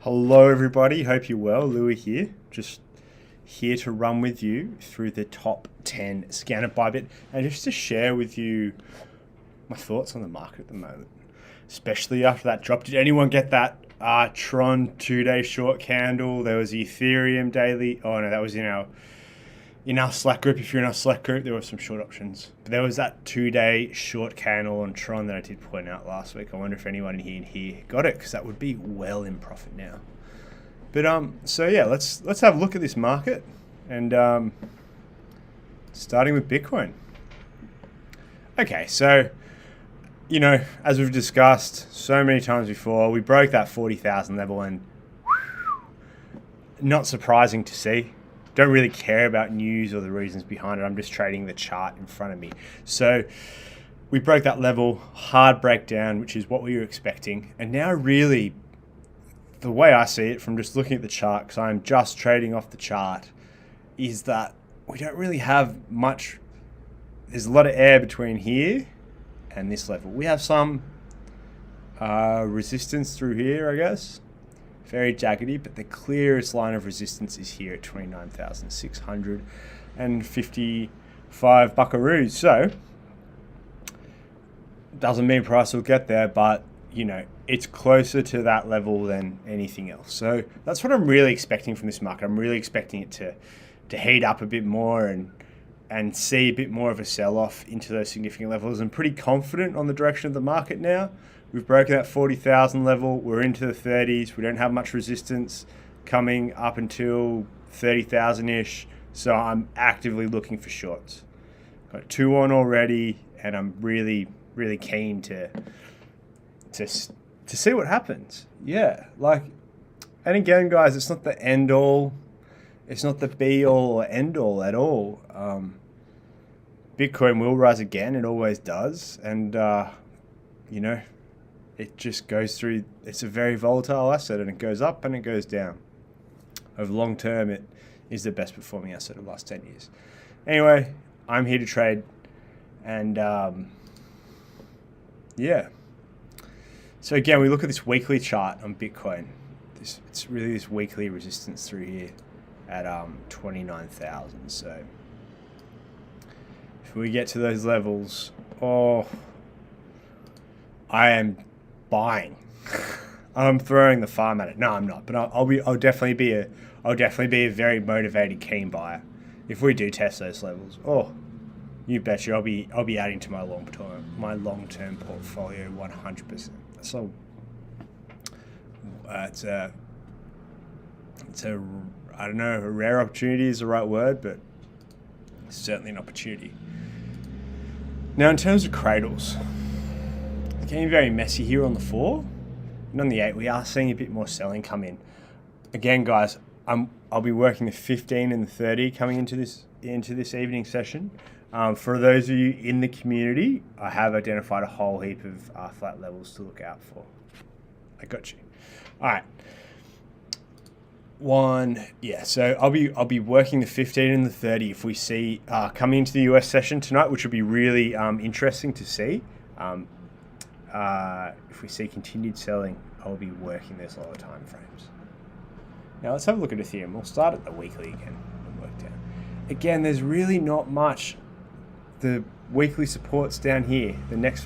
Hello everybody, hope you're well. Louis here, just here to run with you through the top 10 scanner Bybit and just to share with you my thoughts on the market at the moment, especially after that drop. Did anyone get that Tron 2-day short candle? There was the Ethereum daily. Oh no, that was in our Slack group. If you're in our Slack group, there were some short options. But there was that 2-day short candle on Tron that I did point out last week. I wonder if anyone in here got it, because that would be well in profit now. But so yeah, let's have a look at this market, and starting with Bitcoin. Okay, so as we've discussed so many times before, we broke that 40,000 level, and not surprising to see. Don't really care about news or the reasons behind it. I'm just trading the chart in front of me. So we broke that level, hard breakdown, which is what we were expecting. And now really, the way I see it from just looking at the chart, because I'm just trading off the chart, is that we don't really have much. There's a lot of air between here and this level. We have some resistance through here, I guess. Very jaggedy, but the clearest line of resistance is here at 29,655 buckaroos. So doesn't mean price will get there, but it's closer to that level than anything else. So that's what I'm really expecting from this market. I'm really expecting it to heat up a bit more and see a bit more of a sell-off into those significant levels. I'm pretty confident on the direction of the market now. We've broken that 40,000 level. We're into the 30s. We don't have much resistance coming up until 30,000-ish. So I'm actively looking for shorts. Got 2 on already, and I'm really, really keen to see what happens. Yeah, and again, guys, it's not the end all. It's not the be all or end all at all. Bitcoin will rise again. It always does. And, it just goes through. It's a very volatile asset, and it goes up and it goes down. Over long term, it is the best performing asset of the last 10 years. Anyway, I'm here to trade, and yeah. So again, we look at this weekly chart on Bitcoin. It's really this weekly resistance through here at 29,000. So if we get to those levels, I am buying. I'm throwing the farm at it. No, I'm not. But I'll definitely be a very motivated, keen buyer if we do test those levels. Oh, you betcha. I'll be adding to my long-term portfolio 100%. So it's a I don't know if a rare opportunity is the right word, but it's certainly an opportunity. Now, in terms of cradles, it's getting very messy here on the 4. And on the 8, we are seeing a bit more selling come in. Again, guys, I'll be working the 15 and the 30 coming into this evening session. For those of you in the community, I have identified a whole heap of flat levels to look out for. I got you. All right. So I'll be working the 15 and the 30 if we see coming into the US session tonight, which will be really interesting to see. If we see continued selling, I'll be working those lower time frames. Now let's have a look at Ethereum. We'll start at the weekly again and work down. Again, there's really not much. The weekly support's down here. The next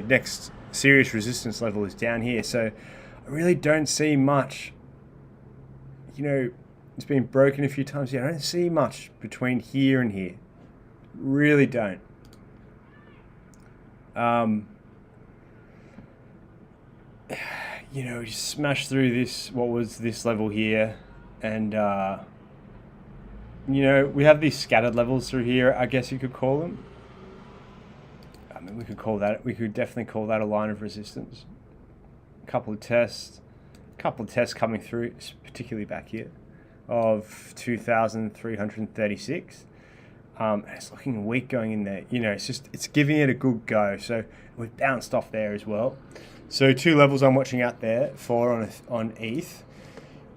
next serious resistance level is down here. So I really don't see much. It's been broken a few times here. I don't see much between here and here. Really don't. We just smashed through this level here, and we have these scattered levels through here, I guess you could call them. I mean, we could definitely call that a line of resistance. A couple of tests coming through, particularly back here, of 2,336. And it's looking weak going in there. It's giving it a good go. So we've bounced off there as well. So 2 levels I'm watching out there for on ETH.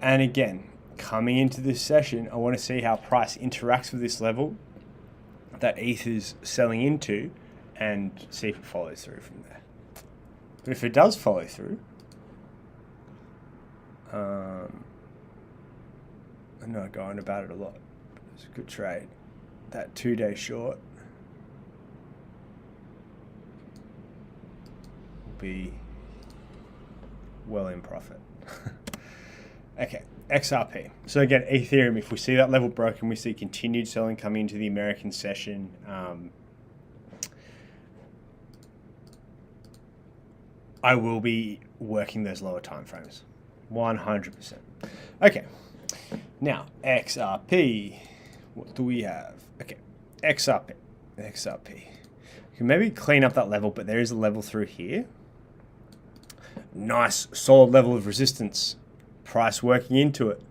And again, coming into this session, I want to see how price interacts with this level that ETH is selling into, and see if it follows through from there. But if it does follow through, I'm not going about it a lot. It's a good trade. That 2-day short will be well in profit. Okay, XRP. So again, Ethereum, if we see that level broken, we see continued selling coming into the American session. I will be working those lower time frames, 100%. Okay, now XRP. What do we have? Okay, XRP. We can maybe clean up that level, but there is a level through here. Nice, solid level of resistance. Price working into it.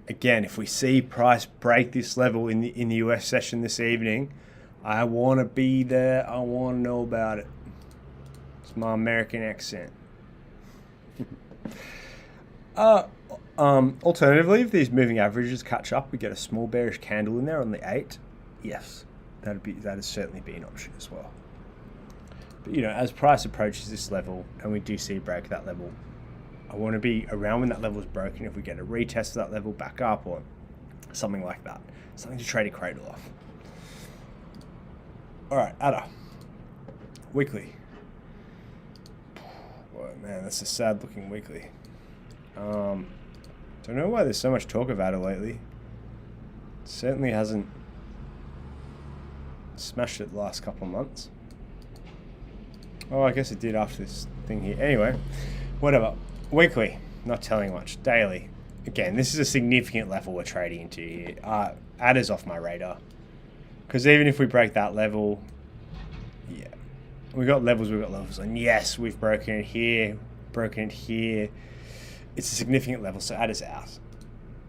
Again, if we see price break this level in the US session this evening, I want to be there. I want to know about it. It's my American accent. Alternatively, if these moving averages catch up, we get a small bearish candle in there on the 8. Yes, that'd certainly be an option as well. But you know, as price approaches this level and we do see break that level, I want to be around when that level is broken. If we get a retest of that level back up or something like that, something to trade a cradle off. All right, ADA weekly. Oh, man, that's a sad looking weekly. Don't know why there's so much talk about it lately. It certainly hasn't smashed it the last couple of months. Oh, I guess it did after this thing here. Anyway, whatever. Weekly, not telling much. Daily, again, this is a significant level we're trading into here. ADA's off my radar. Because even if we break that level, yeah, we've got levels. And yes, we've broken it here, It's a significant level, so ADA's out.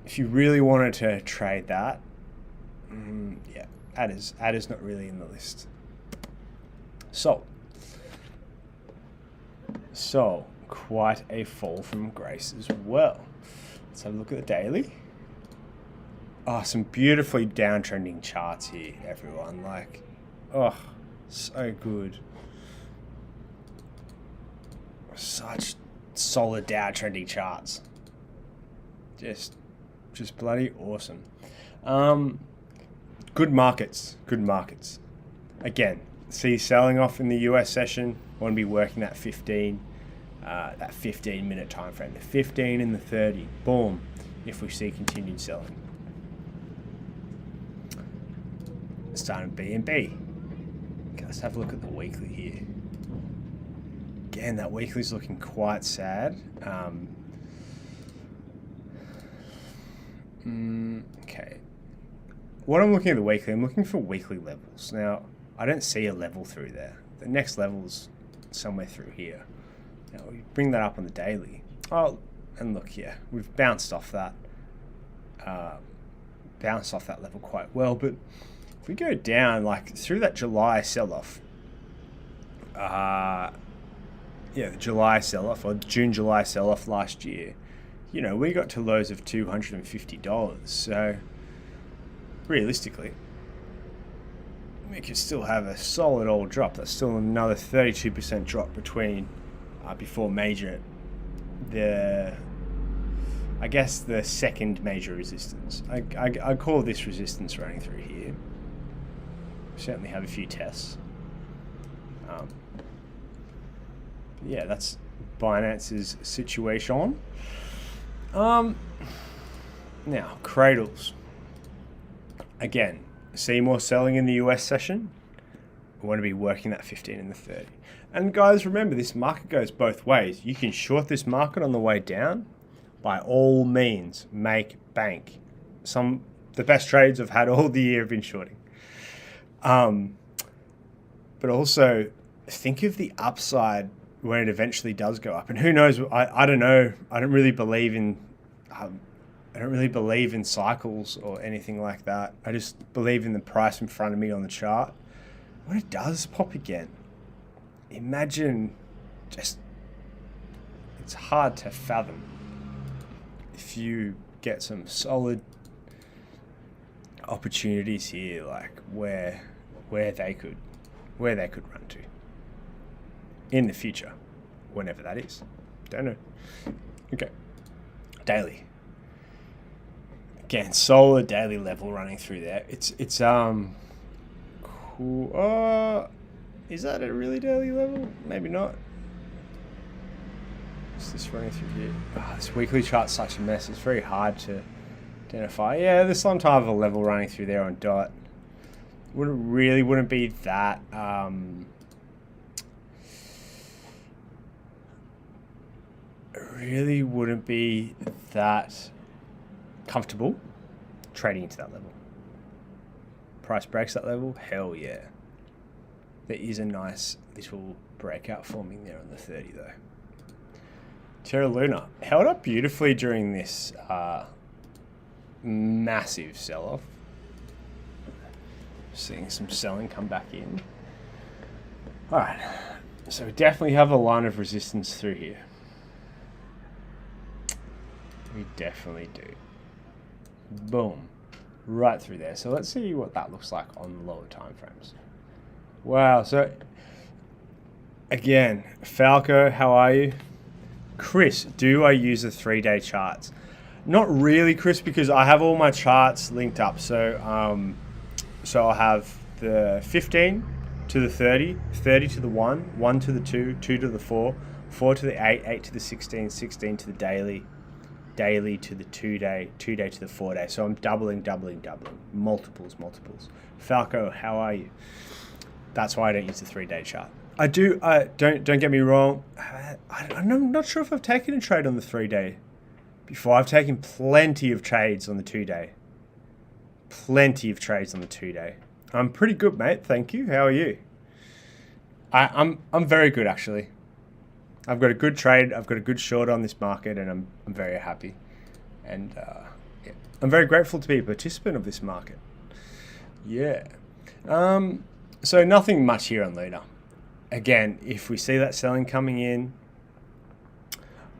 If you really wanted to trade that, yeah, ADA's not really in the list. So quite a fall from grace as well. Let's have a look at the daily. Oh, some beautifully downtrending charts here, everyone. Like, oh, so good. Such solid downtrending charts. Just bloody awesome. Good markets. Again, see selling off in the US session. Want to be working that 15-minute time frame, the 15 and the 30. Boom. If we see continued selling. Starting BNB. Okay, let's have a look at the weekly here. Again, that weekly's looking quite sad. Okay. What I'm looking at the weekly, I'm looking for weekly levels. Now, I don't see a level through there. The next level's somewhere through here. Now, we bring that up on the daily. Oh, and look here. We've bounced off that. Level quite well. But if we go down, like, through that July sell-off, the July sell-off, or June-July sell-off last year, you know, we got to lows of $250. So, realistically, we could still have a solid old drop. That's still another 32% drop between before major, I guess the second major resistance. I call this resistance running through here. We certainly have a few tests. Yeah, that's Binance's situation. Now, cradles. Again, see more selling in the US session. We want to be working that 15 and the 30. And guys, remember, this market goes both ways. You can short this market on the way down. By all means, make bank. The best trades I've had all the year have been shorting. But also, think of the upside when it eventually does go up. And who knows? I don't know. I don't really believe in cycles or anything like that. I just believe in the price in front of me on the chart. When it does pop again, imagine it's hard to fathom if you get some solid opportunities here, like where they could run to in the future, whenever that is. Don't know. Okay. Daily. Again, solid daily level running through there. It's cool. Is that a really daily level? Maybe not. What's this running through here? Oh, this weekly chart's such a mess. It's very hard to identify. Yeah, there's some type of a level running through there on DOT. Wouldn't be that really wouldn't be that comfortable trading into that level. Price breaks that level, hell yeah. There is a nice little breakout forming there on the 30 though. Terra Luna held up beautifully during this massive sell-off. Seeing some selling come back in. Alright, so we definitely have a line of resistance through here. We definitely do. Boom. Right through there. So let's see what that looks like on the lower time frames. Wow, so again, Falco, how are you? Chris, do I use the 3-day charts? Not really, Chris, because I have all my charts linked up. So I'll have the 15 to the 30, 30 to the 1, 1 to the 2, 2 to the 4, 4 to the 8, 8 to the 16, 16 to the daily, daily to the 2-day, 2-day to the 4-day. So I'm doubling. Multiples. Falco, how are you? That's why I don't use the 3-day chart. I do, don't get me wrong. I'm not sure if I've taken a trade on the 3-day before. I've taken plenty of trades on the 2-day. Plenty of trades on the 2-day. I'm pretty good, mate. Thank you. How are you? I'm very good, actually. I've got a good trade. I've got a good short on this market, and I'm very happy. And yeah, I'm very grateful to be a participant of this market. Yeah. So nothing much here on Luna. Again, if we see that selling coming in,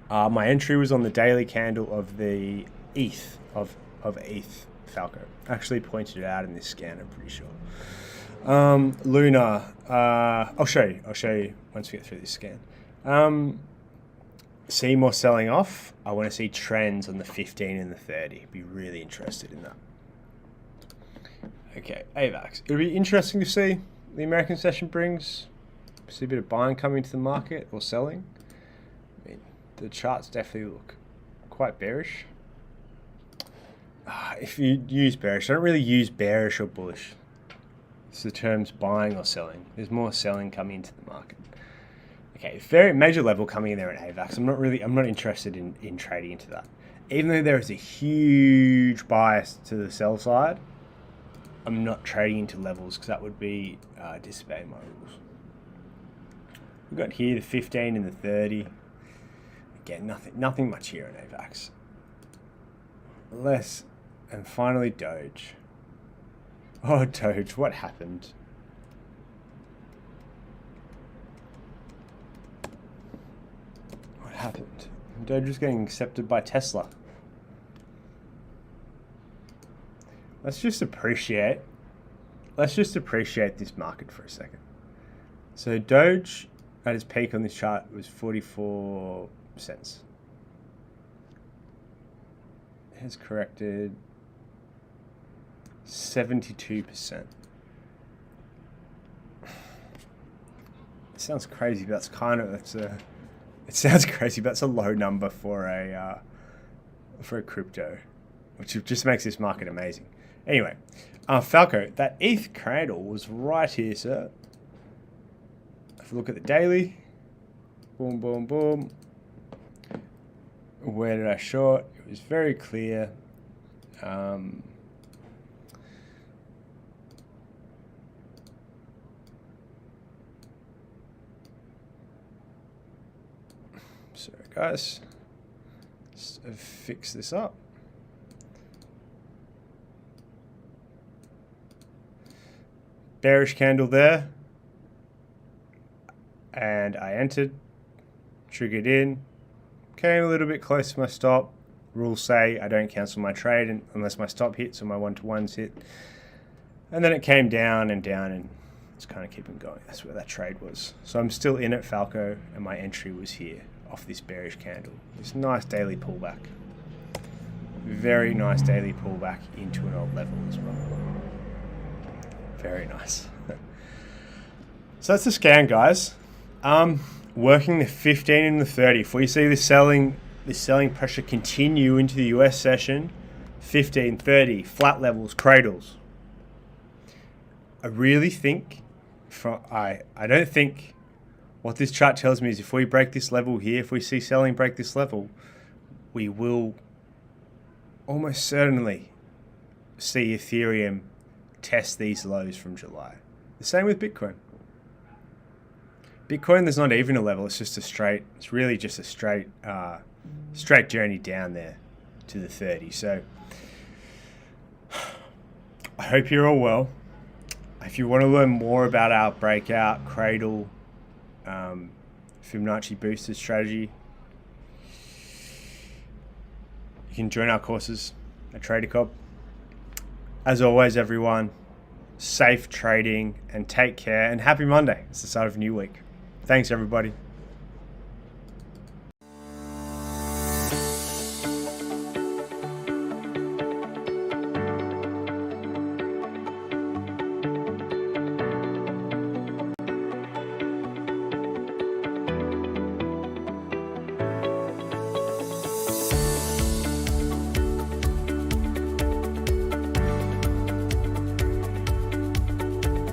my entry was on the daily candle of the ETH of ETH Falco. Actually pointed it out in this scan, I'm pretty sure. Luna, I'll show you once we get through this scan. See more selling off. I want to see trends on the 15 and the 30. Be really interested in that. Okay, AVAX. It'll be interesting to see the American session brings. See a bit of buying coming into the market or selling. I mean, the charts definitely look quite bearish. If you use bearish, I don't really use bearish or bullish. It's the terms buying or selling. There's more selling coming into the market. Okay, very major level coming in there at AVAX. I'm not interested in trading into that. Even though there is a huge bias to the sell side, I'm not trading into levels because that would be disobeying my rules. We've got here the 15 and the 30. Again, nothing much here on AVAX. And finally Doge. Oh, Doge, what happened? What happened? Doge was getting accepted by Tesla. Let's just appreciate this market for a second. So Doge at its peak on this chart was 44 cents. It has corrected 72%. It sounds crazy, but it sounds crazy, but that's a low number for a crypto, which just makes this market amazing. Anyway, Falco, that ETH candle was right here, sir. If you look at the daily, boom, boom, boom. Where did I short? It was very clear. So guys, let's fix this up. Bearish candle there, and I entered, triggered in, came a little bit close to my stop. Rules say I don't cancel my trade unless my stop hits or my 1-to-1s hit. And then it came down and it's kind of keeping going. That's where that trade was. So I'm still in at Falco, and my entry was here off this bearish candle. This nice daily pullback. Very nice daily pullback into an old level as well. Very nice. So that's the scan, guys. Working the 15 and the 30. If we see this selling pressure continue into the US session, 15, 30, flat levels, cradles. I really think, I don't think what this chart tells me is if we break this level here, if we see selling break this level, we will almost certainly see Ethereum test these lows from July. The same with Bitcoin. Bitcoin, there's not even a level. It's just it's really just a straight journey down there to the 30. So I hope you're all well. If you want to learn more about our breakout, cradle, Fibonacci boosted strategy, you can join our courses at TraderCobb. As always, everyone, safe trading and take care, and happy Monday. It's the start of a new week. Thanks, everybody.